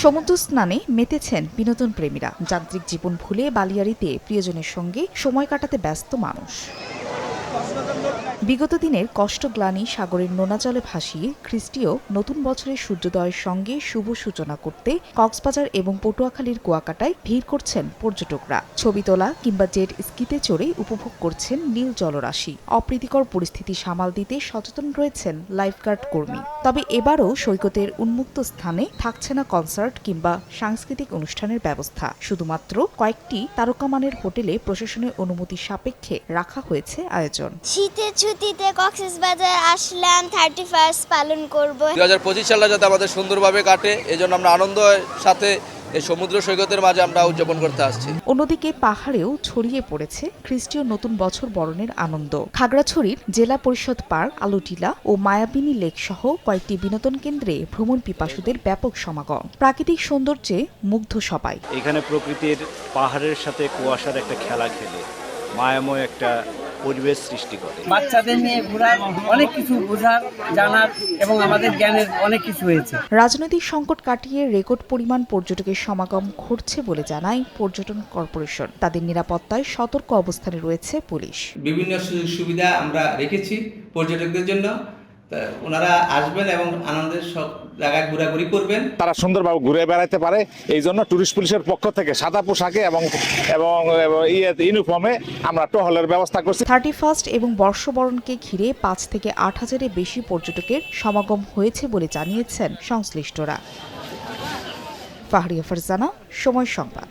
সমুদ্র স্নানে মেতেছেন বিনোদন প্রেমীরা। যান্ত্রিক জীবন ভুলে বালিয়াড়িতে প্রিয়জনের সঙ্গে সময় কাটাতে ব্যস্ত মানুষ। বিগত দিনের কষ্টগ্লানি সাগরের নোনা জলে ভাসিয়ে খ্রিস্টীয় নতুন বছরের সূর্যোদয়ের সঙ্গে শুভ সূচনা করতে কক্সবাজার এবং পটুয়াখালীর কুয়াকাটায় ভিড় করছেন পর্যটকরা। ছবি তোলা কিংবা জেট স্কিতে চড়ে উপভোগ করছেন নীল জলরাশি। অপ্রীতিকর পরিস্থিতি সামাল দিতে সচেতন রয়েছেন লাইফগার্ড কর্মী। তবে এবারও সৈকতের উন্মুক্ত স্থানে থাকছে না কনসার্ট কিংবা সাংস্কৃতিক অনুষ্ঠানের ব্যবস্থা। শুধুমাত্র কয়েকটি তারকামানের হোটেলে প্রশাসনের অনুমতি সাপেক্ষে রাখা হয়েছে আয়োজন। শীতের ছুটিতে কক্সবাজার আসলাম, 31st পালন করব। 2025 সালটা যাতে আমাদের সুন্দরভাবে কাটে, এজন্য আমরা আনন্দের সাথে এই সমুদ্র সৈকতের মাঝে আমরা উদযাপন করতে আসছি। অন্যদিকে পাহাড়েও ছড়িয়ে পড়েছে খ্রিস্টীয় নতুন বছর বরণের আনন্দ। খাগড়াছড়ির জেলা পরিষদ পার্ক, আলুটিলা ও মায়াবিনী লেক সহ কয়েকটি বিনোদন কেন্দ্রে ভ্রমণ পিপাসুদের ব্যাপক সমাগম। প্রাকৃতিক সৌন্দর্যে মুগ্ধ সবাই। এখানে প্রকৃতির পাহাড়ের সাথে কুয়াশার একটা খেলা খেলে মায়াময় একটা পরিবেশ সৃষ্টি করে। বাচ্চাদের নিয়ে ঘোরার, অনেক কিছু বোঝার, জানার এবং আমাদের জ্ঞানের অনেক কিছু হয়েছে। রাজনৈতিক সংকট কাটিয়ে রেকর্ড পরিমাণ পর্যটকের সমাগম ঘটছে বলে জানায় পর্যটন কর্পোরেশন। তাদের নিরাপত্তায় সতর্ক অবস্থানে রয়েছে পুলিশ। বিভিন্ন সুযোগ সুবিধা আমরা রেখেছি পর্যটকদের জন্য। ওনারা আসবেন এবং আনন্দের সব জায়গায় ঘোরাঘুরি করবেন, তারা সুন্দরভাবে ঘুরে বেড়াতে পারে। এই জন্য টুরিস্ট পুলিশের পক্ষ থেকে সাদা পোশাকে এবং ইউনিফর্মে আমরা টহলের ব্যবস্থা করছি। 31st এবং বর্ষবরণকে ঘিরে 5 থেকে 8 হাজারের বেশি পর্যটকের সমাগম হয়েছে বলে জানিয়েছেন সংশ্লিষ্টরা। ফাহরিয়া ফারজানা, সময় সংবাদ।